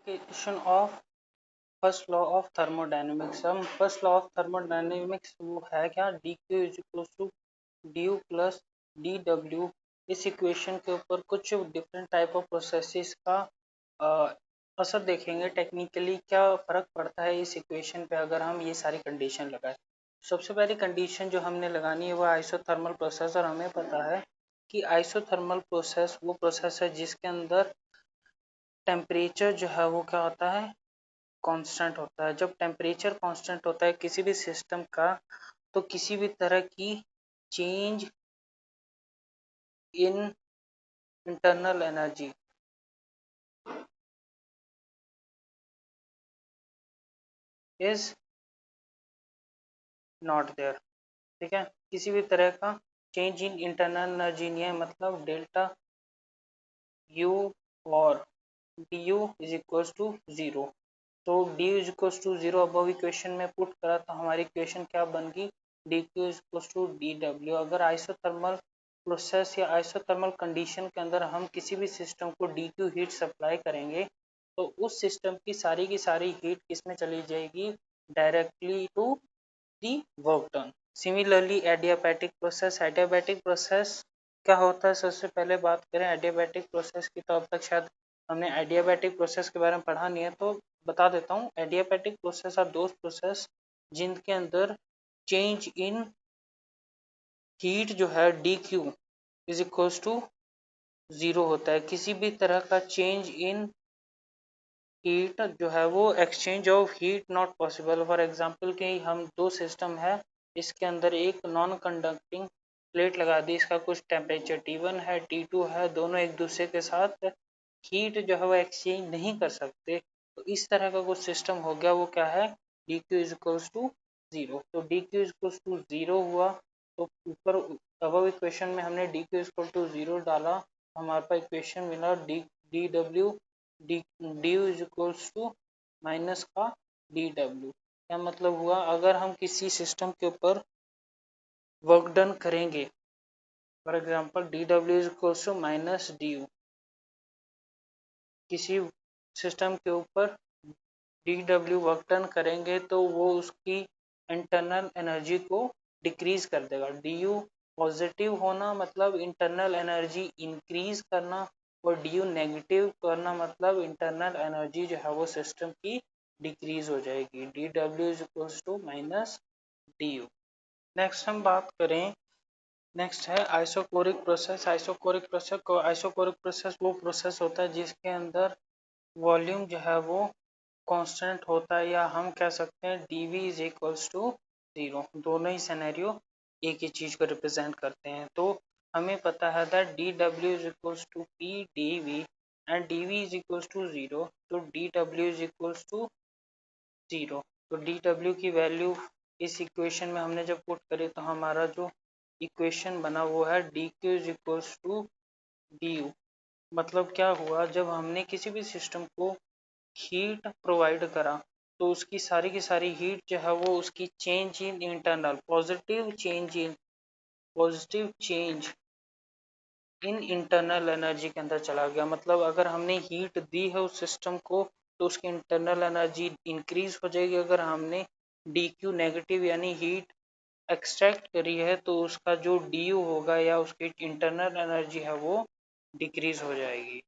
Application of first law of thermodynamics. हम first law of thermodynamics वो है क्या, D Q is equal to D U plus D W. इस equation के ऊपर कुछ डिफरेंट टाइप ऑफ प्रोसेसेस का असर देखेंगे। टेक्निकली क्या फ़र्क पड़ता है इस इक्वेशन पे अगर हम ये सारी कंडीशन लगाए। सबसे पहली कंडीशन जो हमने लगानी है वो आइसोथर्मल प्रोसेस, और हमें पता है कि आइसोथर्मल प्रोसेस वो प्रोसेस है जिसके अंदर टेम्परेचर जो है वो क्या होता है, कांस्टेंट होता है। जब टेम्परेचर कांस्टेंट होता है किसी भी सिस्टम का, तो किसी भी तरह की change in internal energy is not there. ठीक है, किसी भी तरह का चेंज इन इंटरनल एनर्जी नहीं है, मतलब डेल्टा यू और D U is equals to zero. तो D is equals to zero above equation में पुट करा तो हमारी इक्वेशन क्या बन गई, D Q is equals to D W. अगर आइसोथर्मल प्रोसेस या आइसोथर्मल कंडीशन के अंदर हम किसी भी सिस्टम को डी क्यू हीट सप्लाई करेंगे तो उस सिस्टम की सारी हीट किस में चली जाएगी, directly to the work done. Similarly adiabatic process, adiabatic process क्या होता है, सबसे पहले बात करें एडियाबैटिक प्रोसेस की तो अब तक शायद हमने एडियाबैटिक प्रोसेस के बारे में पढ़ा नहीं है, तो बता देता हूँ। Adiabatic process are those process जिनके अंदर चेंज इन हीट जो है D Q is equals to zero होता है। किसी भी तरह का चेंज इन हीट जो है वो exchange of heat not possible. For example कि हम दो सिस्टम है, इसके अंदर एक नॉन कंडक्टिंग प्लेट लगा दी, इसका कुछ टेम्परेचर T1 है T2 है, दोनों एक दूसरे के साथ हीट जो है वो एक्सचेंज नहीं कर सकते। तो इस तरह का कुछ सिस्टम हो गया, वो क्या है, D Q is equals to zero. तो D Q is equals to zero हुआ तो ऊपर अबव इक्वेशन में हमने D Q is equal to zero डाला, हमारे पास इक्वेशन मिला D D W D D U is equals to minus का डी डब्ल्यू। क्या मतलब हुआ, अगर हम किसी सिस्टम के ऊपर वर्क डन करेंगे, for example D W is equals to minus D you, किसी सिस्टम के ऊपर डी डब्ल्यू वर्क डन करेंगे तो वो उसकी इंटरनल एनर्जी को डिक्रीज कर देगा। डी यू पॉजिटिव होना मतलब इंटरनल एनर्जी इंक्रीज करना, और डी यू नेगेटिव करना मतलब इंटरनल एनर्जी जो है वो सिस्टम की डिक्रीज हो जाएगी। D W is equals to minus D U. Next हम बात करें, नेक्स्ट है आइसोकोरिक प्रोसेस। आइसोकोरिक प्रोसेस वो प्रोसेस होता है जिसके अंदर वॉल्यूम जो है वो कांस्टेंट होता है, या हम कह सकते हैं dV is equals to zero. दोनों ही सिनेरियो एक ही चीज़ को रिप्रेजेंट करते हैं। तो हमें पता है that dW is equals to P dV and dV is equals to zero, तो dW is equals to zero. तो dW की वैल्यू इस इक्वेशन में हमने जब पुट करी तो हमारा जो इक्वेशन बना वो है dQ is equals to du। मतलब क्या हुआ, जब हमने किसी भी सिस्टम को हीट प्रोवाइड करा तो उसकी सारी की सारी हीट जो है वो उसकी change in internal positive change in internal energy के अंदर चला गया। मतलब अगर हमने हीट दी है उस सिस्टम को तो उसकी इंटरनल एनर्जी इंक्रीज हो जाएगी। अगर हमने डी क्यू नेगेटिव यानी हीट एक्सट्रैक्ट करी है तो उसका जो डी यू होगा या उसकी इंटरनल एनर्जी है वो डिक्रीज हो जाएगी।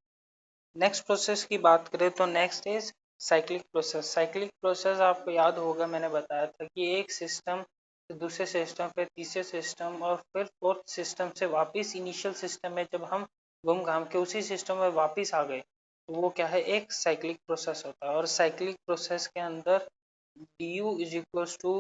नेक्स्ट प्रोसेस की बात करें तो next is cyclic process. Cyclic process आपको याद होगा मैंने बताया था कि एक सिस्टम से दूसरे सिस्टम पे तीसरे सिस्टम और फिर फोर्थ सिस्टम से वापस इनिशियल सिस्टम में जब हम घूम घाम के उसी सिस्टम में वापस आ गए तो वो क्या है, एक साइक्लिक प्रोसेस होता है। और साइक्लिक प्रोसेस के अंदर D U is equals to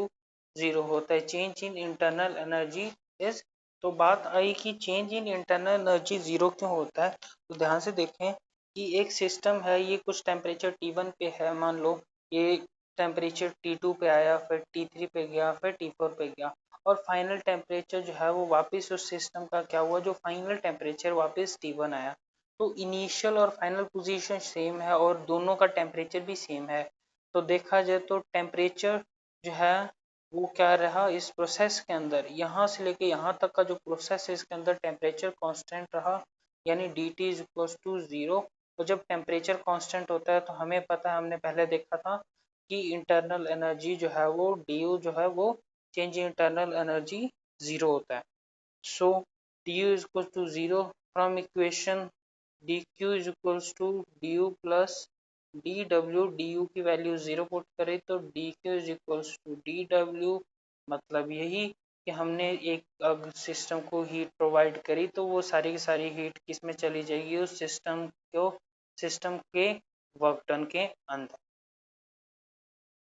zero होता है, change in internal energy is. तो बात आई कि change in internal energy zero क्यों होता है, तो ध्यान से देखें कि एक सिस्टम है, ये कुछ टेम्परेचर T1 पे है, मान लो ये टेम्परेचर T2 पे आया, फिर T3 पे गया, फिर T4 पे गया, और फाइनल टेम्परेचर जो है वो वापस उस सिस्टम का क्या हुआ, जो फाइनल टेम्परेचर वापस T1 आया। तो इनिशियल और फाइनल पोजीशन सेम है और दोनों का टेम्परेचर भी सेम है। तो देखा जाए तो टेम्परेचर जो है वो क्या रहा इस प्रोसेस के अंदर, यहाँ से लेके यहाँ तक का जो प्रोसेस है इसके अंदर टेम्परेचर कांस्टेंट रहा, यानी dt is equal to zero. और जब टेम्परेचर कांस्टेंट होता है तो हमें पता है, हमने पहले देखा था कि इंटरनल एनर्जी जो है वो du जो है वो change in internal energy zero होता है। So du is equal to zero from equation dq is equals to du plus dw। du की वैल्यू जीरो पुट करें तो dq is equals to dw। मतलब यही कि हमने एक सिस्टम को हीट प्रोवाइड करी तो वो सारी की सारी हीट किस में चली जाएगी, उस सिस्टम को, सिस्टम के वर्क डन के अंदर।